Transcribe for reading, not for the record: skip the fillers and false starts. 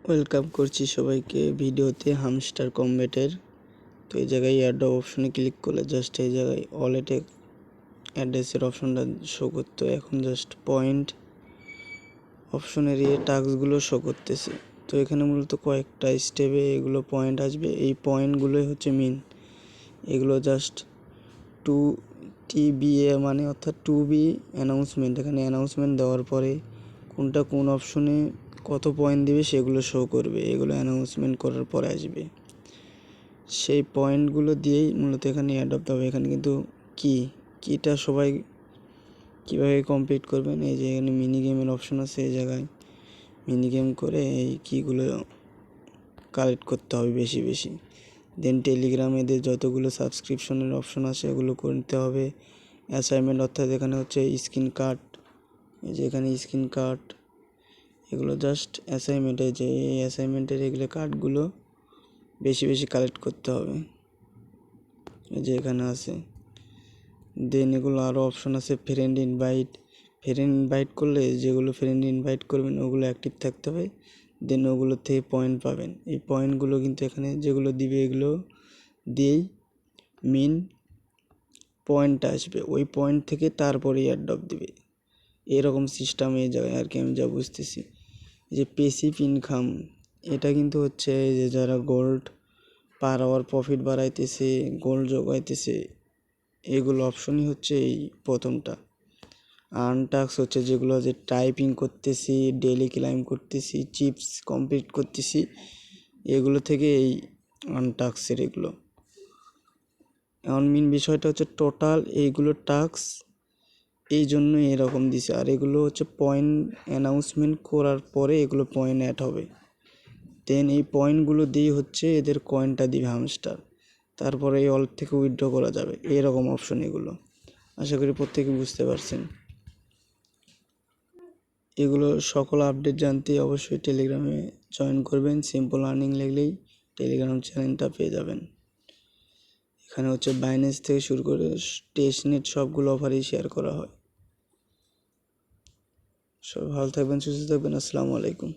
Welcome করছি সবাইকে ভিডিওতে হামস্টার কম্বেটের। তো এই জায়গায় এয়ারড্রপ অপশনে ক্লিক করলে জাস্ট এই জায়গায় ওয়ালেটে অ্যাড্রেসের অপশনটা শো করতো। এখন জাস্ট পয়েন্ট অপশনের টাস্কগুলো শো করতেছে। তো এখানে মূলত কয়েকটা স্টেপে এগুলো পয়েন্ট আসবে। এই পয়েন্টগুলোই হচ্ছে মেন। এগুলো জাস্ট টু টিবিএ মানে অর্থাৎ টু বি অ্যানাউন্সমেন্ট। এখানে অ্যানাউন্সমেন্ট দেওয়ার পরে কোনটা কোন অপশনে কত পয়েন্ট দিবে সেগুলো শো করবে। এগুলো অ্যানাউন্সমেন্ট করার পরে আসবে। সেই পয়েন্টগুলো দিয়েই মূলত এখানে অ্যাডপ্ট হবে। এখানে কিন্তু কিটা সবাই কীভাবে কমপ্লিট করবেন, এই যে এখানে মিনি গেমের অপশন আছে, এই জায়গায় মিনি গেম করে এই কিগুলো কালেক্ট করতে হবে বেশি বেশি। দেন টেলিগ্রামে এদের যতগুলো সাবস্ক্রিপশনের অপশন আছে এগুলো করতে হবে। অ্যাসাইনমেন্ট অর্থাৎ এখানে হচ্ছে স্ক্রিন কার্ড, এই যে এখানে স্ক্রিন কার্ড, এগুলো জাস্ট অ্যাসাইনমেন্টে যে এই অ্যাসাইনমেন্টের এগুলো কার্ডগুলো বেশি বেশি কালেক্ট করতে হবে, এই যে এখানে আছে। দেন এগুলো আরও অপশন আছে ফ্রেন্ড ইনভাইট করলে যেগুলো ফ্রেন্ড ইনভাইট করবেন ওগুলো অ্যাক্টিভ থাকতে হবে। দেন ওগুলো থেকে পয়েন্ট পাবেন। এই পয়েন্টগুলো কিন্তু এখানে যেগুলো দিবে এগুলো দিয়েই মেন পয়েন্টটা আসবে। ওই পয়েন্ট থেকে তারপরে এয়ারড্রপ দিবে। এরকম সিস্টেম এই জায়গায় আর কি আমি যা বুঝতেছি। যে প্যাসিভ ইনকাম, এটা কিন্তু হচ্ছে যে যারা গোল্ড পার আওয়ার প্রফিট বাড়াইতেছে, গোল্ড জোগাইতেছে, এগুলো অপশনই হচ্ছে এই প্রথমটা। আর্ন টাস্ক হচ্ছে যেগুলো যে টাইপিং করতেছি, ডেলি ক্লাইম করতেছি, চিপস কমপ্লিট করতেছি, এগুলো থেকে এই আর্ন টাস্কের এগুলো। এখন মেন বিষয়টা হচ্ছে টোটাল এইগুলো টাস্ক এই জন্য এরকম দিছে। আর এগুলো হচ্ছে পয়েন্ট অ্যানাউন্সমেন্ট করার পরে এগুলো পয়েন্ট অ্যাড হবে। দেন এই পয়েন্টগুলো দিয়ে হচ্ছে এদের কয়েনটা দিবে হামস্টার। তারপরে এই ওয়ালেট থেকে উইথড্র করা যাবে। এরকম অপশন এগুলো। আশা করি প্রত্যেকে বুঝতে পারছেন। এগুলো সকল আপডেট জানতে অবশ্যই টেলিগ্রামে জয়েন করবেন। সিম্পল আর্নিং লিখলেই টেলিগ্রাম চ্যানেলটা পেয়ে যাবেন। এখানে হচ্ছে বাইন্যান্স থেকে শুরু করে টেস্টনেট সবগুলো অফারই শেয়ার করা হয়। সবাই ভালো থাকবেন, সুস্থ থাকবেন। আসসালামু আলাইকুম।